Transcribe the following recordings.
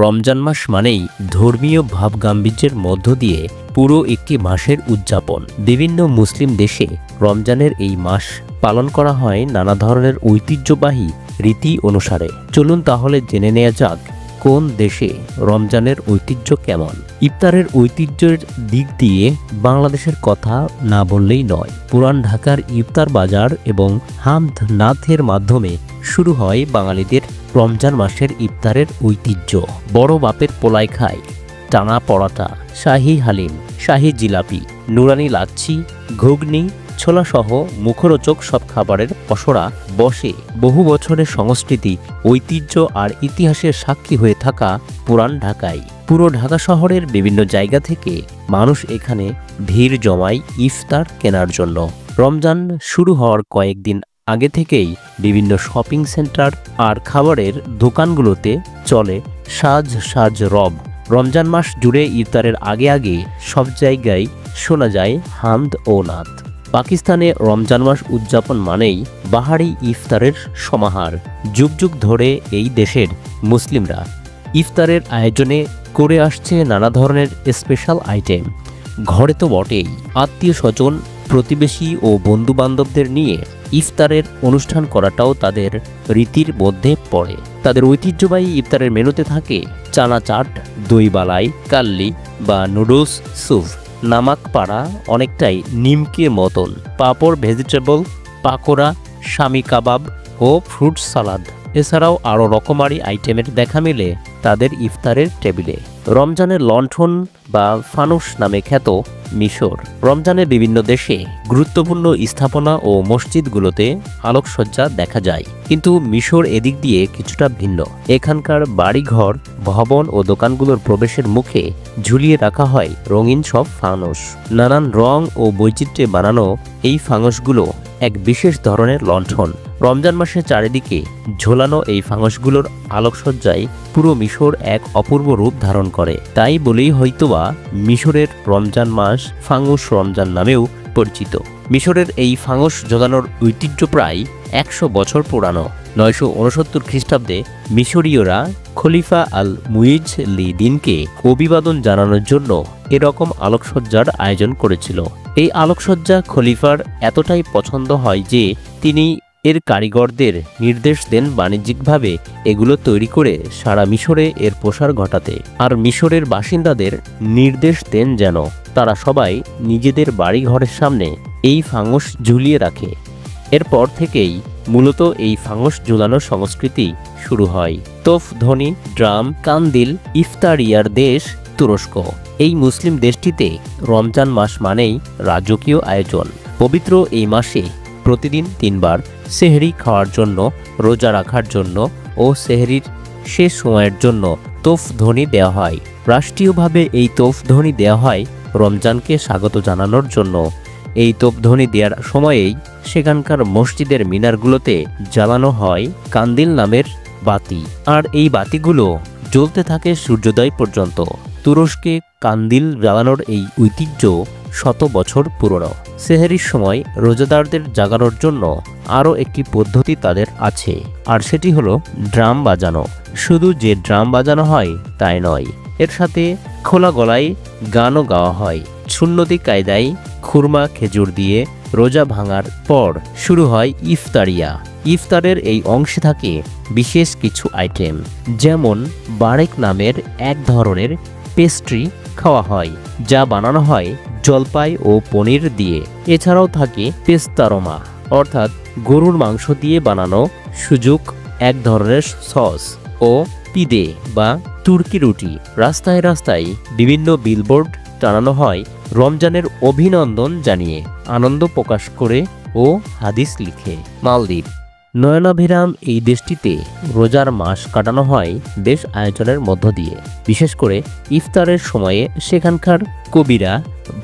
রমজান মাস মানেই ধর্মীয় ভাবগাম্ভীর্যের মধ্য দিয়ে পুরো একটি মাসের উদযাপন। বিভিন্ন মুসলিম দেশে রমজানের এই মাস পালন করা হয় নানা ধরনের ঐতিহ্যবাহী রীতি অনুসারে। চলুন তাহলে জেনে নেওয়া যাক কোন দেশে রমজানের ঐতিহ্য কেমন। ইফতারের ঐতিহ্যের দিক দিয়ে বাংলাদেশের কথা না বললেই নয়। পুরান ঢাকার ইফতার বাজার এবং হামদ নাথের মাধ্যমে শুরু হয় বাঙালিদের রমজান মাসের ইফতারের ঐতিহ্য। বড় বাপের পোলাই খায়, টানা পরাটা, শাহী হালিম, শাহী জিলাপি, নুরানি লাচ্ছি, ঘুগনি, ছোলাসহ মুখরোচক সব খাবারের পসরা বসে বহু বছরের সংস্কৃতি, ঐতিহ্য আর ইতিহাসের সাক্ষী হয়ে থাকা পুরান ঢাকায়। পুরো ঢাকা শহরের বিভিন্ন জায়গা থেকে মানুষ এখানে ভিড় জমায় ইফতার কেনার জন্য। রমজান শুরু হওয়ার কয়েকদিন আগে থেকেই বিভিন্ন শপিং সেন্টার আর খাবারের দোকানগুলোতে চলে সাজ রব। রমজান মাস জুড়ে ইফতারের আগে আগে সব জায়গায় শোনা যায় হামদ ও নাত। পাকিস্তানে রমজান মাস উদযাপন মানেই বাহারি ইফতারের সমাহার। যুগ যুগ ধরে এই দেশের মুসলিমরা ইফতারের আয়োজনে করে আসছে নানা ধরনের স্পেশাল আইটেম। ঘরে তো বটেই, আত্মীয় স্বজন, প্রতিবেশী ও বন্ধু বান্ধবদের নিয়ে ইফতারের অনুষ্ঠান করাটাও তাদের রীতির মধ্যে পড়ে। তাদের ঐতিহ্যবাহী ইফতারের মেনুতে থাকে চানা চাট, দই বালাই, কাল্লি বা নুডলস স্যুপ, নামাক পাড়া অনেকটাই নিমকির মতন, পাঁপড়, ভেজিটেবল পাকোড়া, শামি কাবাব ও ফ্রুট সালাদ। এছাড়াও আরও রকমারি আইটেমের দেখা মেলে তাদের ইফতারের টেবিলে। রমজানের লণ্ঠন বা ফানুস নামে খ্যাত মিশর। রমজানের বিভিন্ন দেশে গুরুত্বপূর্ণ স্থাপনা ও মসজিদগুলোতে আলোকসজ্জা দেখা যায়, কিন্তু মিশর এদিক দিয়ে কিছুটা ভিন্ন। এখানকার বাড়িঘর, ভবন ও দোকানগুলোর প্রবেশের মুখে ঝুলিয়ে রাখা হয় রঙিন সব ফানুস। নানান রং ও বৈচিত্র্যে বানানো এই ফানুসগুলো এক বিশেষ ধরনের লণ্ঠন। রমজান মাসে চারিদিকে ঝোলানো এই ফানুসগুলোর আলোকসজ্জায় পুরো মিশর এক অপূর্ব রূপ ধারণ করে। তাই বলেই হয়তোবা মিশরের রমজান মাস ফানুস রমজান নামেও পরিচিত। মিশরের এই ফানুস জ্বালানোর ঐতিহ্য প্রায় 100 বছর পুরানো। 969 খ্রিস্টাব্দে মিশরীয়রা খলিফা আল মুইজলিদিনকে অভিবাদন জানানোর জন্য এরকম আলোকসজ্জার আয়োজন করেছিল। এই আলোকসজ্জা খলিফার এতটাই পছন্দ হয় যে তিনি এর কারিগরদের নির্দেশ দেন বাণিজ্যিকভাবে এগুলো তৈরি করে সারা মিশরে এর প্রসার ঘটাতে। আর মিশরের বাসিন্দাদের নির্দেশ দেন যেন তারা সবাই নিজেদের বাড়ি ঘরের সামনে এই ফানুস ঝুলিয়ে রাখে। এরপর থেকেই মূলত এই ফানুস ঝুলানোর সংস্কৃতি শুরু হয়। তোফ ধ্বনি, ড্রাম, কান্দিল, ইফতারিয়ার দেশ তুরস্ক। এই মুসলিম দেশটিতে রমজান মাস মানেই রাজকীয় আয়োজন। পবিত্র এই মাসে প্রতিদিন 3 বার সেহরি খাওয়ার জন্য, রোজা রাখার জন্য ও সেহরির শেষ সময়ের জন্য তোফ ধ্বনি দেওয়া হয়। রাষ্ট্রীয়ভাবে এই তোফ ধ্বনি দেওয়া হয় রমজানকে স্বাগত জানানোর জন্য। এই তোপ ধ্বনি দেওয়ার সময়েই সেখানকার মসজিদের মিনারগুলোতে জ্বালানো হয় কান্দিল নামের বাতি, আর এই বাতিগুলো জ্বলতে থাকে সূর্যোদয় পর্যন্ত। তুরস্কে কান্দিল জ্বালানোর এই ঐতিহ্য 100 বছর পুরনো। সেহরির সময় রোজাদারদের জাগানোর জন্য আরও একটি পদ্ধতি তাদের আছে, আর সেটি হলো ড্রাম বাজানো। শুধু যে ড্রাম বাজানো হয় তাই নয়, এর সাথে খোলা গলায় গানও গাওয়া হয়। সুন্নতি কায়দায় খুরমা খেজুর দিয়ে রোজা ভাঙার পর শুরু হয় ইফতারিয়া। ইফতারের এই অংশে থাকে বিশেষ কিছু আইটেম, যেমন বারেক নামের এক ধরনের পেস্ট্রি খাওয়া হয়, যা বানানো হয় জলপাই ও পনির দিয়ে। এছাড়াও থাকে পেস্তারমা, অর্থাৎ গরুর মাংস দিয়ে বানানো সুজুক, এক ধরনের সস, ও পিদে বা তুর্কি রুটি। রাস্তায় রাস্তায় বিভিন্ন বিলবোর্ড টানানো হয় রমজানের অভিনন্দন জানিয়ে, আনন্দ প্রকাশ করে ও হাদিস লিখে। মালদ্বীপ। নয়নাভিরাম এই দেশটিতে রোজার মাস কাটানো হয় বেশ আয়োজনের মধ্য দিয়ে। বিশেষ করে ইফতারের সময়ে সেখানকার কবিরা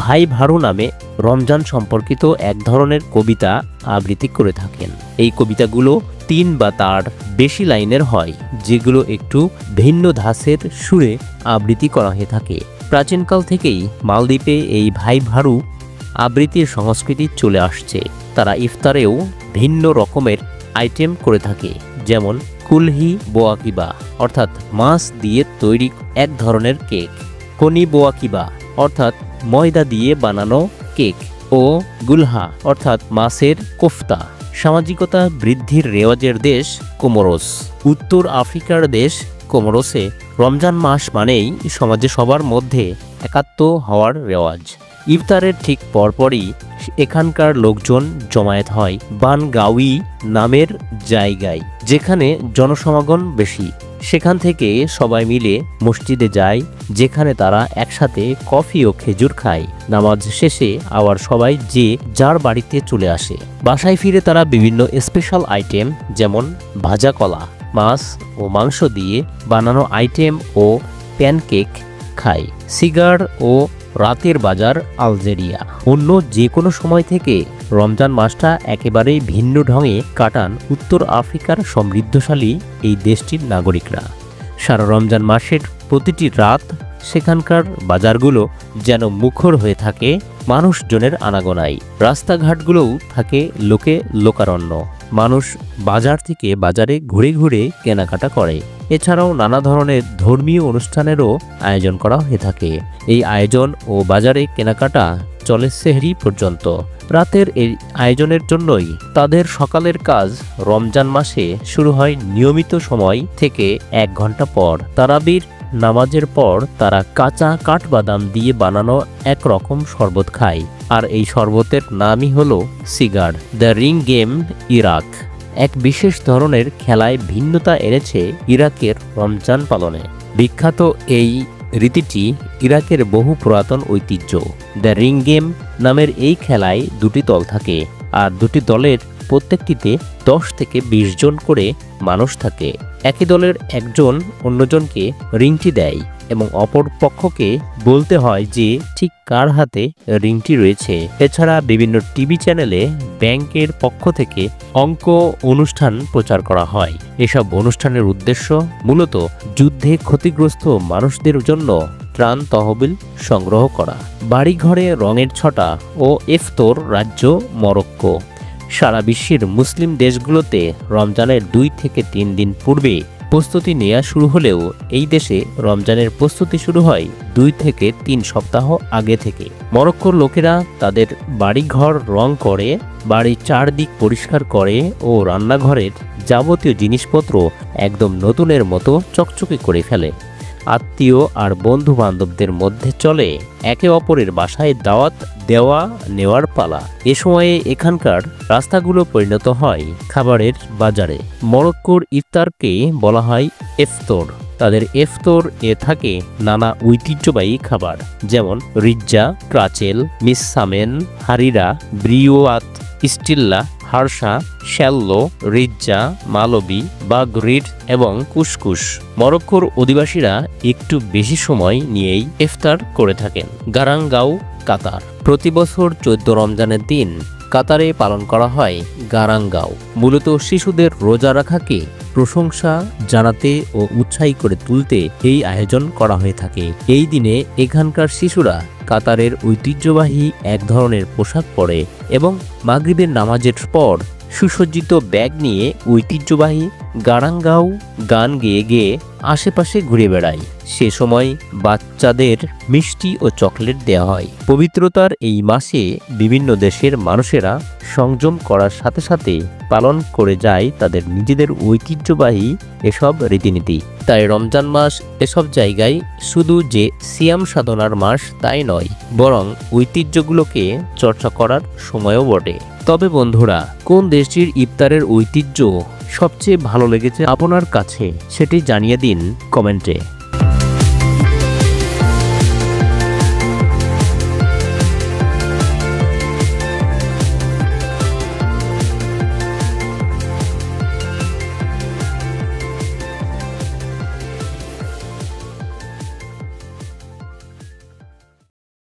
ভাই ভারু নামে রমজান সম্পর্কিত এক ধরনের কবিতা আবৃত্তি করে থাকেন। এই কবিতাগুলো 3 বা তার বেশি লাইনের হয়, যেগুলো একটু ভিন্ন ধাঁচের সুরে আবৃত্তি করা হয়ে থাকে। প্রাচীনকাল থেকেই মালদ্বীপে এই ভাই ভারু আবৃত্তির সংস্কৃতি চলে আসছে। তারা ইফতারেও ভিন্ন রকমের আইটেম করে থাকে, যেমন কুলহি বোয়াকিবা অর্থাৎ মাছ দিয়ে তৈরি এক ধরনের কেক, কনি বোয়াকিবা অর্থাৎ ময়দা দিয়ে বানানো কেক ও গুলহা অর্থাৎ মাছের কোফতা। সামাজিকতা বৃদ্ধির রেওয়াজের দেশ কোমোরোস। উত্তর আফ্রিকার দেশ কোমোরোসে রমজান মাস মানেই সমাজে সবার মধ্যে একাত্ম হওয়ার রেওয়াজ। ইফতারের ঠিক পরপরই এখানকার লোকজন জমায়েত হয় বানগাউই নামের জায়গায়, যেখানে জনসমাগম বেশি। সেখান থেকে সবাই মিলে মসজিদে যায়, যেখানে তারা একসাথে কফি ও খেজুর খায়। নামাজ শেষে আবার সবাই যে যার বাড়িতে চলে আসে। বাসায় ফিরে তারা বিভিন্ন স্পেশাল আইটেম যেমন ভাজা কলা, মাছ ও মাংস দিয়ে বানানো আইটেম ও প্যানকেক খায়। সিগার ও রাতের বাজার আলজেরিয়া। অন্য যে কোনো সময় থেকে রমজান মাসটা একেবারেই ভিন্ন ঢঙে কাটান উত্তর আফ্রিকার সমৃদ্ধশালী এই দেশটির নাগরিকরা। সারা রমজান মাসের প্রতিটি রাত সেখানকার বাজারগুলো যেন মুখর হয়ে থাকে মানুষজনের আনাগোনায়। রাস্তাঘাটগুলোও থাকে লোকে লোকারণ্য। মানুষ বাজার থেকে বাজারে ঘুরে ঘুরে কেনাকাটা করে। এছাড়াও নানা ধরনের ধর্মীয় অনুষ্ঠানেরও আয়োজন করা হয়ে থাকে। এই আয়োজন ও বাজারে কেনাকাটা চলে সেহরি পর্যন্ত। রাতের এই আয়োজনের জন্যই তাদের সকালের কাজ রমজান মাসে শুরু হয় নিয়মিত সময় থেকে 1 ঘন্টা পর। তারাবির নামাজের পর তারা কাঁচা কাঠবাদাম দিয়ে বানানো এক রকম শরবত খায়, আর এই শরবতের নামই হলো cigar. The ring game Iraq এক বিশেষ ধরনের খেলায় ভিন্নতা এনেছে ইরাকের রমজান পালনে। বিখ্যাত এই রীতিটি ইরাকের বহু পুরাতন ঐতিহ্য। দ্য রিং গেম নামের এই খেলায় 2টি দল থাকে, আর 2টি দলের প্রত্যেকটিতে 10 থেকে 20 জন করে মানুষ থাকে। একই দলের একজন অন্যজনকে রিংটি দেয় এবং অপর পক্ষকে বলতে হয় যে ঠিক কার হাতে রিংটি রয়েছে। এছাড়া বিভিন্ন টিভি চ্যানেলে ব্যাংকের পক্ষ থেকে অঙ্ক অনুষ্ঠান প্রচার করা হয়। এসব অনুষ্ঠানের উদ্দেশ্য মূলত যুদ্ধে ক্ষতিগ্রস্ত মানুষদের জন্য ত্রাণ তহবিল সংগ্রহ করা। বাড়িঘরে রঙের ছটা ও ইফতার রাজ্য মরক্কো। সারা বিশ্বের মুসলিম দেশগুলোতে রমজানের 2 থেকে 3 দিন পূর্বে প্রস্তুতি নেওয়া শুরু হলেও এই দেশে রমজানের প্রস্তুতি শুরু হয় 2 থেকে 3 সপ্তাহ আগে থেকে। মরক্কোর লোকেরা তাদের বাড়িঘর রং করে, বাড়ির চারদিক পরিষ্কার করে ও রান্নাঘরের যাবতীয় জিনিসপত্র একদম নতুনের মতো চকচকে করে ফেলে। আত্মীয় আর বন্ধু বান্ধবদের মধ্যে চলে একে অপরের বাসায় দাওয়াত দেওয়া নেওয়ার পালা। এ সময়ে এখানকার রাস্তাগুলো পরিণত হয় খাবারের বাজারে। মরক্কোর ইফতারকে বলা হয় ইফতার। তাদের ইফতার এ থাকে নানা ঐতিহ্যবাহী খাবার, যেমন রিজ্জা, ক্রাচেল, মিসামেন, হারিরা, ব্রিওয়াত, স্টিল্লা, হারসা, শ্যাল্লো, রিজ্জা, মালবি, বাগরিড এবং কুসকুস। মরক্কোর অধিবাসীরা একটু বেশি সময় নিয়েই ইফতার করে থাকেন। গারাঙ্গাও কাতার। প্রতি বছর 14 রমজানের দিন কাতারে পালন করা হয় গারাঙ্গাও। মূলত শিশুদের রোজা রাখাকে প্রশংসা জানাতে ও উৎসাহী করে তুলতে এই আয়োজন করা হয়ে থাকে। এই দিনে এখানকার শিশুরা কাতারের ঐতিহ্যবাহী এক ধরনের পোশাক পরে এবং মাগরিবের নামাজের পর সুসজ্জিত ব্যাগ নিয়ে ঐতিহ্যবাহী গারাঙ্গাও গান গেয়ে গেয়ে আশেপাশে ঘুরে বেড়ায়। সে সময় বাচ্চাদের মিষ্টি ও চকলেট দেওয়া হয়। পবিত্রতার এই মাসে বিভিন্ন দেশের মানুষেরা সংযম করার সাথে সাথে পালন করে যায় তাদের নিজেদের ঐতিহ্যবাহী এসব রীতিনীতি। তাই রমজান মাস এসব জায়গায় শুধু যে সিয়াম সাধনার মাস তাই নয়, বরং ঐতিহ্যগুলোকে চর্চা করার সময়ও বটে। তবে বন্ধুরা, কোন দেশটির ইফতারের ঐতিহ্য সবচেয়ে ভালো লেগেছে আপনার কাছে সেটি জানিয়ে দিন কমেন্টে।